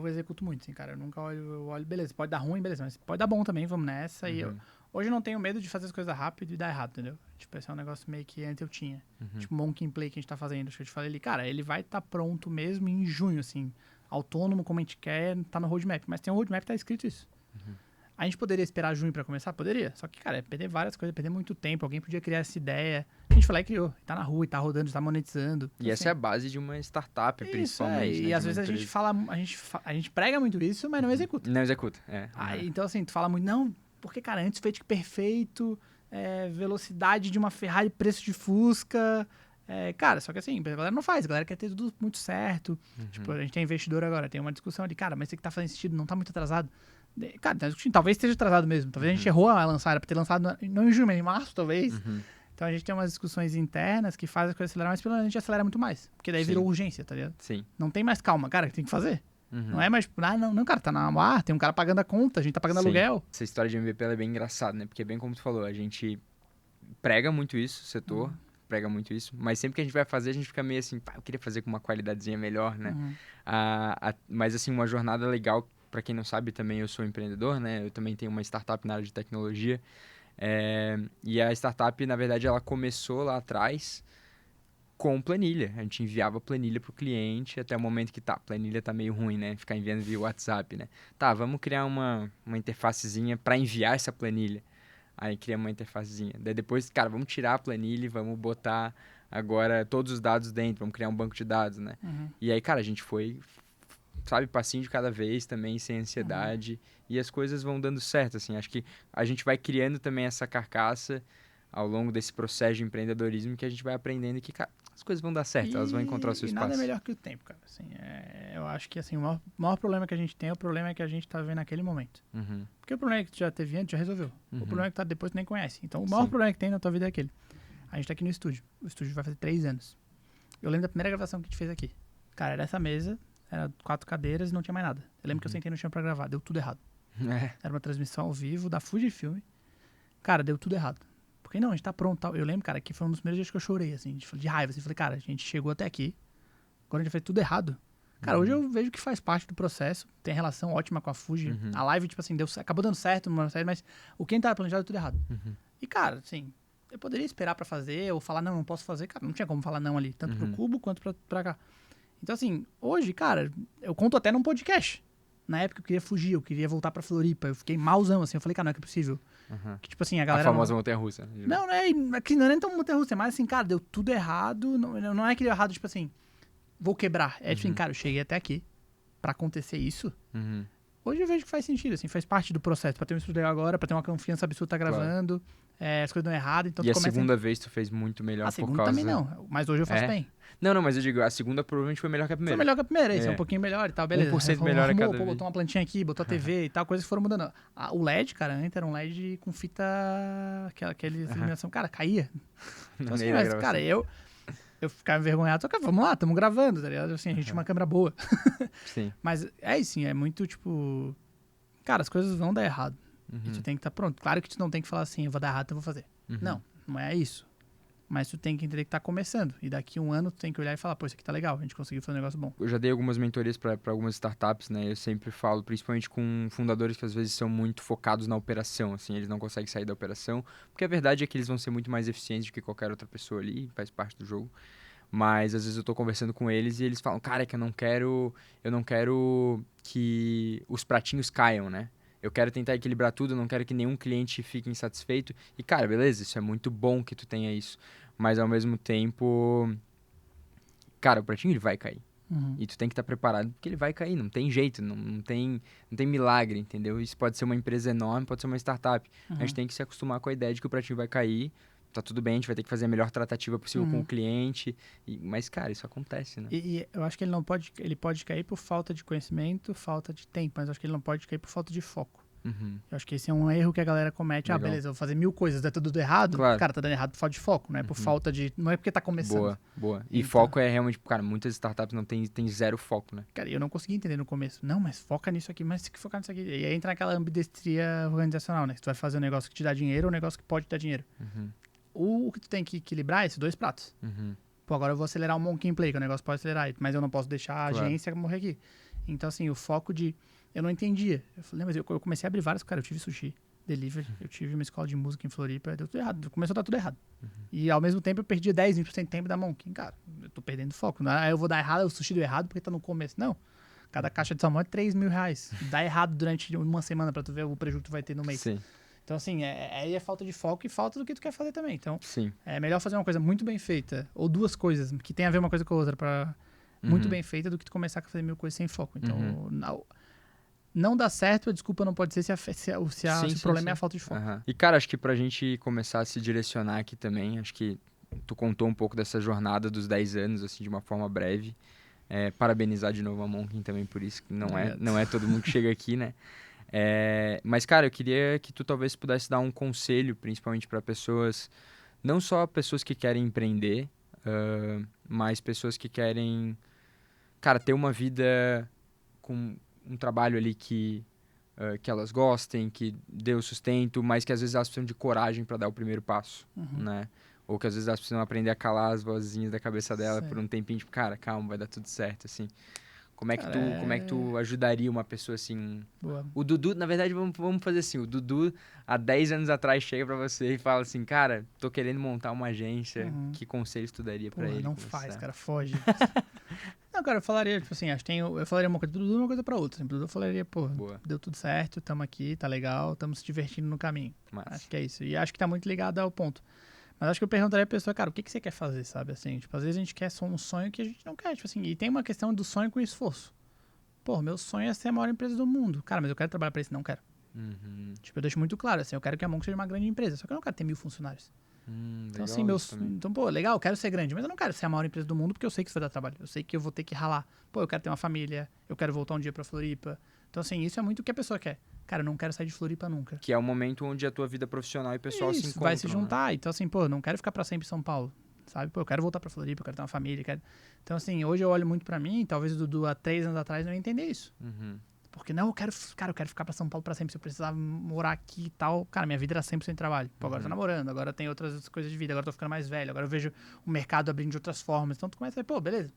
executo muito, assim, cara. Eu olho, beleza, pode dar ruim, beleza, mas pode dar bom também, vamos nessa. E hoje eu não tenho medo de fazer as coisas rápido e dar errado, entendeu? Tipo, esse é um negócio meio que antes eu tinha. Tipo, o Monkey Play que a gente tá fazendo, acho que eu te falei ali, cara, ele vai estar pronto mesmo em junho, assim, autônomo, como a gente quer, tá no roadmap. Mas tem um roadmap que tá escrito isso. A gente poderia esperar junho pra começar? Poderia. Só que, cara, é perder várias coisas, perder muito tempo. Alguém podia criar essa ideia. A gente foi lá e criou. Tá na rua, e tá rodando, tá monetizando. Então, e essa é a base de uma startup, principalmente. E né, às vezes a gente prega muito isso, mas não executa. Não executa, Então, assim, tu fala muito, não, porque, cara, antes feito perfeito, velocidade de uma Ferrari, preço de Fusca. Cara, só que assim, a galera não faz, a galera quer ter tudo muito certo. Tipo, a gente tem investidor agora, tem uma discussão ali, cara, mas isso aqui tá fazendo sentido, não tá muito atrasado. Cara, tá discutindo, talvez esteja atrasado mesmo. Talvez a gente errou a lançar, era pra ter lançado não em junho, mas em março, talvez. Então a gente tem umas discussões internas que fazem as coisas acelerar, mas pelo menos a gente acelera muito mais. Porque daí virou urgência, tá ligado? Sim. Não tem mais calma, cara, que tem que fazer. Não é mais, tipo, não, cara, tá na ar, tem um cara pagando a conta, a gente tá pagando aluguel. Essa história de MVP ela é bem engraçada, né? Porque bem como tu falou, a gente prega muito isso, o setor prega muito isso, mas sempre que a gente vai fazer, a gente fica meio assim, pá, eu queria fazer com uma qualidadezinha melhor, né? Mas assim, uma jornada legal, pra quem não sabe também, eu sou empreendedor, né? Eu também tenho uma startup na área de tecnologia. E a startup, na verdade, ela começou lá atrás com planilha. A gente enviava planilha pro cliente até o momento que a planilha tá meio ruim, né? Ficar enviando via WhatsApp, né? Tá, vamos criar uma interfacezinha para enviar essa planilha. Aí criamos uma interfacezinha. Daí depois, cara, vamos tirar a planilha e vamos botar agora todos os dados dentro. Vamos criar um banco de dados, né? E aí, cara, a gente foi, sabe, passinho de cada vez também, sem ansiedade. E as coisas vão dando certo, assim. Acho que a gente vai criando também essa carcaça ao longo desse processo de empreendedorismo que a gente vai aprendendo que, cara, as coisas vão dar certo, elas vão encontrar o seu espaço. E nada é melhor que o tempo, cara. Assim, eu acho que assim, o maior problema que a gente tem é o problema que a gente tá vendo naquele momento. Porque o problema que tu já teve antes, já resolveu. O problema que tá depois, tu nem conhece. Então, o maior problema que tem na tua vida é aquele. A gente tá aqui no estúdio. O estúdio vai fazer 3 anos. Eu lembro da primeira gravação que a gente fez aqui. Cara, era essa mesa, era 4 cadeiras e não tinha mais nada. Eu lembro que eu sentei no chão pra gravar, deu tudo errado. Era uma transmissão ao vivo da Fujifilm. Cara, deu tudo errado. Porque não, a gente tá pronto, tal. Eu lembro, cara, que foi um dos primeiros dias que eu chorei, assim, de raiva. Assim, falei, cara, a gente chegou até aqui, agora a gente fez tudo errado. Cara, hoje eu vejo que faz parte do processo, tem relação ótima com a Fuji. A live, tipo assim, acabou dando certo, mas o que tava planejado deu tudo errado. E, cara, assim, eu poderia esperar pra fazer, ou falar, não posso fazer. Cara, não tinha como falar não ali, tanto pro Cubo quanto pra cá. Então, assim, hoje, cara, eu conto até num podcast. Na época eu queria fugir, eu queria voltar pra Floripa. Eu fiquei malzão, assim. Eu falei, cara, não é que é possível. Que, tipo assim, a galera... A famosa montanha-russa. Não é nem tão montanha-russa. É mais assim, cara, deu tudo errado. Não é que deu errado, tipo assim, vou quebrar. É tipo assim, cara, eu cheguei até aqui pra acontecer isso. Hoje eu vejo que faz sentido, assim. Faz parte do processo. Pra ter um estúdio legal agora, pra ter uma confiança absurda gravando. As coisas dão errado, então e a segunda vez tu fez muito melhor por causa... A segunda também não. Mas hoje eu faço bem. Não, mas eu digo, a segunda provavelmente foi melhor que a primeira. Foi melhor que a primeira, isso é um pouquinho melhor e tal, beleza. 1% melhor a cada vez. Botou uma plantinha aqui, botou a TV e tal, coisas que foram mudando. O LED, cara, antes era um LED com fita, aquele iluminação, cara, caía. Então assim, mas, cara, eu ficava envergonhado, só que vamos lá, estamos gravando, tá ligado? Assim, a gente tinha uma câmera boa. Sim. Mas isso, sim, é muito, tipo... Cara, as coisas vão dar errado. E tu tem que estar pronto. Claro que tu não tem que falar assim, eu vou dar errado, então eu vou fazer. Não é isso. Mas tu tem que entender que tá começando. E daqui um ano tu tem que olhar e falar, pô, isso aqui tá legal, a gente conseguiu fazer um negócio bom. Eu já dei algumas mentorias para algumas startups, né? Eu sempre falo, principalmente com fundadores que às vezes são muito focados na operação, assim, eles não conseguem sair da operação, porque a verdade é que eles vão ser muito mais eficientes do que qualquer outra pessoa ali, faz parte do jogo. Mas às vezes eu tô conversando com eles e eles falam, cara, é que eu não quero que os pratinhos caiam, né? Eu quero tentar equilibrar tudo, eu não quero que nenhum cliente fique insatisfeito. E, cara, beleza, isso é muito bom que tu tenha isso. Mas, ao mesmo tempo, cara, o pratinho ele vai cair. Uhum. E tu tem que estar preparado porque ele vai cair, não tem jeito, não tem milagre, entendeu? Isso pode ser uma empresa enorme, pode ser uma startup. A gente tem que se acostumar com a ideia de que o pratinho vai cair, tá tudo bem, a gente vai ter que fazer a melhor tratativa possível com o cliente. Mas, cara, isso acontece, né? E eu acho que ele pode cair por falta de conhecimento, falta de tempo, mas eu acho que ele não pode cair por falta de foco. Uhum. Eu acho que esse é um erro que a galera comete. Legal. Beleza, eu vou fazer 1000 coisas, dá tudo errado. Claro. Cara, tá dando errado por falta de foco, não é por falta de... Não é porque tá começando. Boa. E Então, foco é realmente, cara, muitas startups não tem zero foco, né? cara, eu não consegui entender no começo. Não, mas foca nisso aqui, mas tem que focar nisso aqui. E aí entra naquela ambidestria organizacional, né? Que tu vai fazer um negócio que te dá dinheiro ou um negócio que pode te dar dinheiro. O que tu tem que equilibrar é esses dois pratos. Pô, agora eu vou acelerar o Monkey Play, que o negócio pode acelerar, mas eu não posso deixar a agência morrer aqui. Então, assim, o foco de... Eu não entendia. Eu falei, mas eu comecei a abrir várias... Cara, eu tive sushi, delivery, eu tive uma escola de música em Floripa, deu tudo errado. Começou a dar tudo errado. E, ao mesmo tempo, eu perdi 10, 20% do tempo da Monkey. Cara, eu tô perdendo foco. Aí eu vou dar errado, o sushi deu errado porque tá no começo. Não. Cada caixa de salmão é 3 mil reais. Dá errado durante uma semana pra tu ver o prejuízo que tu vai ter no mês. Sim. Então, assim, aí é falta de foco e falta do que tu quer fazer também. Então, Sim. é melhor fazer uma coisa muito bem feita, ou duas coisas, que tem a ver uma coisa com a outra, muito bem feita, do que tu começar a fazer 1000 coisas sem foco. Então, não dá certo, a desculpa não pode ser se o problema é a falta de foco. E, cara, acho que pra gente começar a se direcionar aqui também, acho que tu contou um pouco dessa jornada dos 10 anos, assim, de uma forma breve. Parabenizar de novo a Monkin também por isso, que não é todo mundo que chega aqui, né? Mas, cara, eu queria que tu talvez pudesse dar um conselho, principalmente para pessoas, não só pessoas que querem empreender, mas pessoas que querem, cara, ter uma vida com um trabalho ali que elas gostem, que dê o sustento, mas que às vezes elas precisam de coragem para dar o primeiro passo, né? Ou que às vezes elas precisam aprender a calar as vozinhas da cabeça dela por um tempinho, tipo, cara, calma, vai dar tudo certo, assim. Como é que tu ajudaria uma pessoa assim? Boa. O Dudu, na verdade, vamos fazer assim. O Dudu, há 10 anos atrás, chega pra você e fala assim, cara, tô querendo montar uma agência. Que conselhos tu daria pra ele? Não faz, cara, foge. Não, cara, eu falaria, tipo assim, eu falaria uma coisa do Dudu e uma coisa pra outra. O Dudu falaria, deu tudo certo, tamo aqui, tá legal, tamo se divertindo no caminho. Acho que é isso. E acho que tá muito ligado ao ponto. Mas acho que eu perguntaria pra pessoa, cara, o que você quer fazer, sabe? Assim, tipo, às vezes a gente quer só um sonho que a gente não quer, tipo assim, e tem uma questão do sonho com esforço. Pô, meu sonho é ser a maior empresa do mundo. Cara, mas eu quero trabalhar pra isso? Não quero. Tipo, eu deixo muito claro, assim, eu quero que a Monk seja uma grande empresa, só que eu não quero ter 1000 funcionários. Então, assim, então, pô, legal, eu quero ser grande, mas eu não quero ser a maior empresa do mundo porque eu sei que isso vai dar trabalho. Eu sei que eu vou ter que ralar. Pô, eu quero ter uma família, eu quero voltar um dia pra Floripa. Então, assim, isso é muito o que a pessoa quer. Cara, eu não quero sair de Floripa nunca. Que é o momento onde a tua vida profissional e pessoal se encontram. Vai se juntar. Né? Então, assim, pô, eu não quero ficar pra sempre em São Paulo, sabe? Pô, eu quero voltar pra Floripa, eu quero ter uma família. Então, assim, hoje eu olho muito pra mim, talvez o Dudu há 3 anos atrás não ia entender isso. Porque, não, eu quero ficar pra São Paulo pra sempre. Se eu precisava morar aqui e tal. Cara, minha vida era 100% trabalho. Pô, agora eu tô namorando, agora tem outras coisas de vida, agora eu tô ficando mais velho, agora eu vejo o mercado abrindo de outras formas. Então, tu começa a ver, pô, beleza.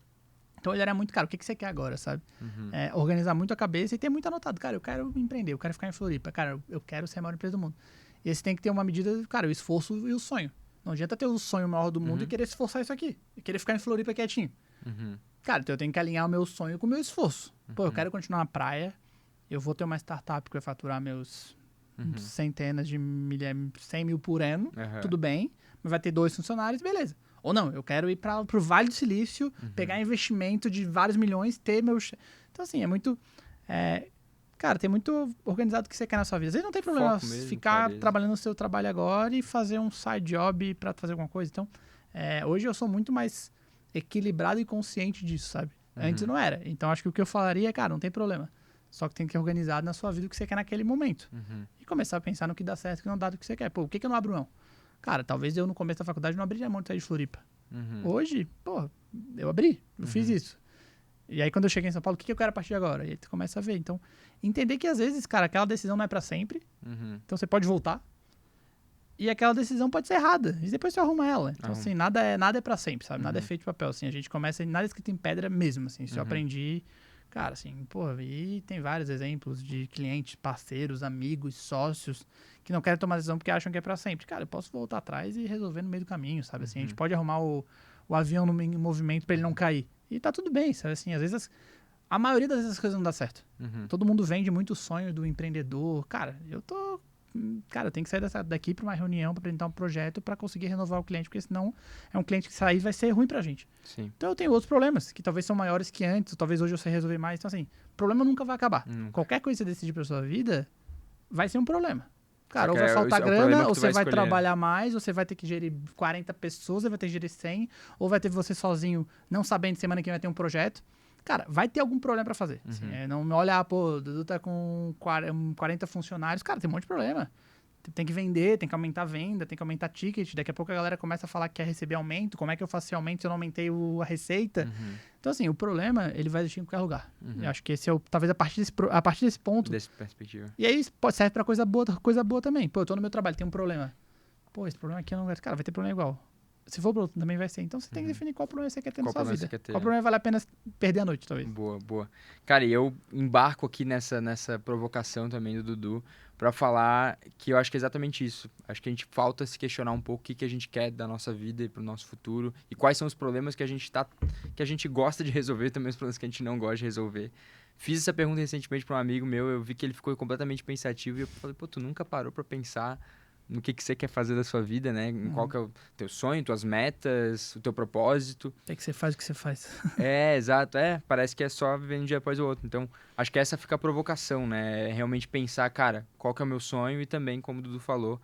Então, eu olharia muito, cara, o que você quer agora, sabe? Organizar muito a cabeça e ter muito anotado. Cara, eu quero empreender, eu quero ficar em Floripa. Cara, eu quero ser a maior empresa do mundo. E aí você tem que ter uma medida, cara, o esforço e o sonho. Não adianta ter o sonho maior do mundo e querer se esforçar isso aqui. E querer ficar em Floripa quietinho. Cara, então eu tenho que alinhar o meu sonho com o meu esforço. Pô, eu quero continuar na praia. Eu vou ter uma startup que vai faturar meus centenas de milhares, 100 mil por ano. Tudo bem. Mas vai ter 2 funcionários, beleza. Ou não, eu quero ir pro Vale do Silício, pegar investimento de vários milhões, ter meu... Então, assim, é muito... Cara, tem muito organizado o que você quer na sua vida. Às vezes não tem problema ficar trabalhando no seu trabalho agora e fazer um side job pra fazer alguma coisa. Então, hoje eu sou muito mais equilibrado e consciente disso, sabe? Antes não era. Então, acho que o que eu falaria é, cara, não tem problema. Só que tem que ter organizado na sua vida o que você quer naquele momento. E começar a pensar no que dá certo e o que não dá do que você quer. Pô, o que eu não abro mão? Cara, talvez eu no começo da faculdade não abriria mão de sair de Floripa. Hoje, pô, eu abri, eu fiz isso. E aí quando eu cheguei em São Paulo, o que eu quero a partir de agora? E aí tu começa a ver. Então, entender que às vezes, cara, aquela decisão não é pra sempre. Então você pode voltar. E aquela decisão pode ser errada. E depois você arruma ela. Então, Arruma. assim, nada é pra sempre, sabe? Nada é feito de papel. Assim, a gente começa... Nada é escrito em pedra mesmo, assim. Isso eu aprendi... Cara, assim, pô, e tem vários exemplos de clientes, parceiros, amigos, sócios que não querem tomar decisão porque acham que é pra sempre. Cara, eu posso voltar atrás e resolver no meio do caminho, sabe? Assim, a gente pode arrumar o avião em movimento pra ele não cair. E tá tudo bem, sabe? Assim, às vezes... A maioria das vezes as coisas não dá certo. Todo mundo vende muito sonho do empreendedor. Cara, eu tenho que sair daqui para uma reunião para apresentar um projeto para conseguir renovar o cliente, porque senão é um cliente que sair vai ser ruim pra gente. Sim. Então eu tenho outros problemas, que talvez são maiores que antes, ou talvez hoje eu sei resolver mais. Então assim, o problema nunca vai acabar. Qualquer coisa que você decidir pra sua vida, vai ser um problema. Cara, ou vai faltar grana, ou você vai trabalhar mais, ou você vai ter que gerir 40 pessoas, ou vai ter que gerir 100, ou vai ter você sozinho, não sabendo semana que vai ter um projeto. Cara, vai ter algum problema pra fazer. Assim, não olhar, pô, o Dudu tá com 40 funcionários. Cara, tem um monte de problema. Tem que vender, tem que aumentar a venda, tem que aumentar ticket. Daqui a pouco a galera começa a falar que quer receber aumento. Como é que eu faço esse aumento se eu não aumentei a receita? Então, assim, o problema, ele vai existir em qualquer lugar. Eu acho que esse é talvez a partir desse ponto. Dessa perspectiva. E aí serve pra coisa boa também. Pô, eu tô no meu trabalho, tem um problema. Pô, esse problema aqui eu não gosto. Cara, vai ter problema igual. Se for pro outro, também vai ser. Então você tem que definir qual problema você quer ter na sua vida. Qual problema vale a pena perder a noite, talvez. Boa. Cara, e eu embarco aqui nessa provocação também do Dudu pra falar que eu acho que é exatamente isso. Acho que a gente falta se questionar um pouco o que a gente quer da nossa vida e pro nosso futuro e quais são os problemas que a gente gosta de resolver, também os problemas que a gente não gosta de resolver. Fiz essa pergunta recentemente pra um amigo meu, eu vi que ele ficou completamente pensativo e eu falei, pô, tu nunca parou pra pensar no que você quer fazer da sua vida, né? Em qual que é o teu sonho, tuas metas, o teu propósito. É que você faz o que você faz. Exato. Parece que é só viver um dia após o outro. Então, acho que essa fica a provocação, né? É realmente pensar, cara, qual que é o meu sonho e também, como o Dudu falou,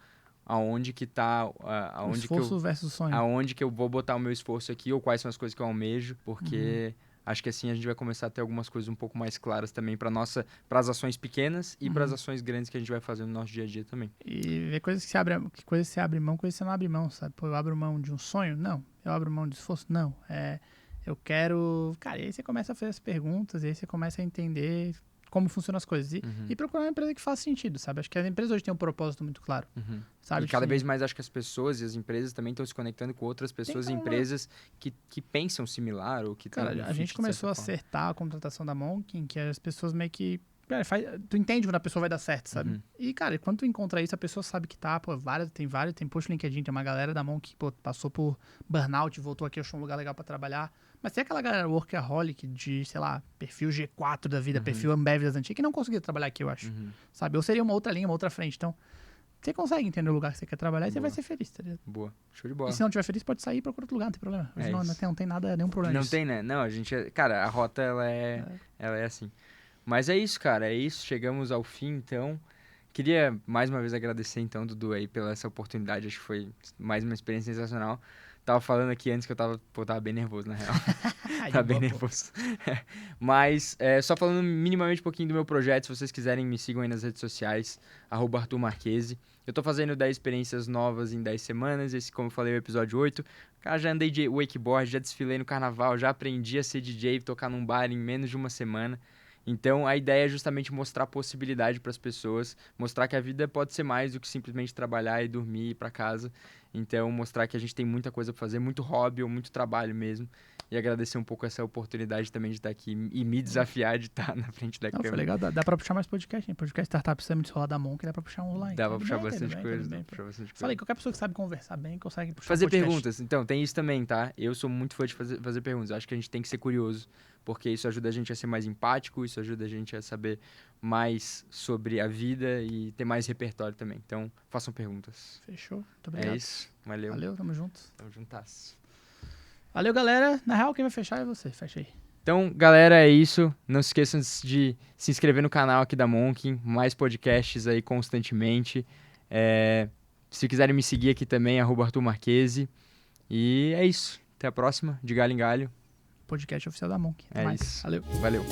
aonde que tá... O esforço versus o sonho. Aonde que eu vou botar o meu esforço aqui ou quais são as coisas que eu almejo, porque... Acho que assim a gente vai começar a ter algumas coisas um pouco mais claras também para as ações pequenas e para as ações grandes que a gente vai fazer no nosso dia a dia também. E ver coisas que você abre mão, coisas que você não abre mão, sabe? Pô, eu abro mão de um sonho? Não. Eu abro mão de esforço? Não. Eu quero... Cara, e aí você começa a fazer as perguntas, e aí você começa a entender como funcionam as coisas. E procurar uma empresa que faça sentido, sabe? Acho que as empresas hoje têm um propósito muito claro. Sabe? E cada vez mais acho que as pessoas e as empresas também estão se conectando com outras pessoas e empresas que pensam similar ou que... Cara, a gente começou a acertar a contratação da Monkin, que as pessoas meio que... tu entende quando a pessoa vai dar certo, sabe? E, cara, quando tu encontra isso, a pessoa sabe que tá, pô, tem post no LinkedIn, tem uma galera da Monkin que, pô, passou por burnout, voltou aqui, achou um lugar legal pra trabalhar. Mas tem aquela galera workaholic de, sei lá, perfil G4 da vida, perfil Ambev das antigas, que não conseguia trabalhar aqui, eu acho. Sabe? Ou seria uma outra linha, uma outra frente. Então, você consegue entender o lugar que você quer trabalhar e você vai ser feliz, tá ligado? Boa. Show de bola. E se não tiver feliz, pode sair e procurar outro lugar, não tem problema. Hoje não tem nada, nenhum problema Não disso. tem, né? Não, a gente... Cara, a rota, ela é assim. Mas é isso, cara. É isso. Chegamos ao fim, então. Queria, mais uma vez, agradecer, então, Dudu, aí, pela essa oportunidade. Acho que foi mais uma experiência sensacional. Tava falando aqui antes que eu tava bem nervoso, na real. Tava bem nervoso. Mas, só falando minimamente um pouquinho do meu projeto, se vocês quiserem, me sigam aí nas redes sociais, @Arthur Marchese. Eu tô fazendo 10 experiências novas em 10 semanas, esse, como eu falei, é o episódio 8. Cara, já andei de wakeboard, já desfilei no carnaval, já aprendi a ser DJ, tocar num bar em menos de uma semana. Então, a ideia é justamente mostrar possibilidade para as pessoas, mostrar que a vida pode ser mais do que simplesmente trabalhar e dormir e ir para casa. Então, mostrar que a gente tem muita coisa para fazer, muito hobby ou muito trabalho mesmo. E agradecer um pouco essa oportunidade também de estar aqui e me desafiar de estar na frente da câmera. Foi legal, dá pra puxar mais podcast, hein? Podcast Startup precisa muito rolar da Monk, dá pra puxar um online. Dá pra puxar bastante coisa. Falei, qualquer pessoa que sabe conversar bem consegue puxar fazer um podcast. Perguntas, então, tem isso também, tá? Eu sou muito fã de fazer perguntas. Eu acho que a gente tem que ser curioso, porque isso ajuda a gente a ser mais empático, isso ajuda a gente a saber mais sobre a vida e ter mais repertório também. Então, façam perguntas. Fechou, muito obrigado. É isso, valeu. Valeu, tamo junto. Tamo juntas. Valeu, galera. Na real, quem vai fechar é você. Fecha aí. Então, galera, é isso. Não se esqueçam de se inscrever no canal aqui da Monkin. Mais podcasts aí constantemente. Se quiserem me seguir aqui também, @Arthur Marchese. E é isso. Até a próxima. De galho em galho. Podcast oficial da Monk. É isso. Valeu. Valeu.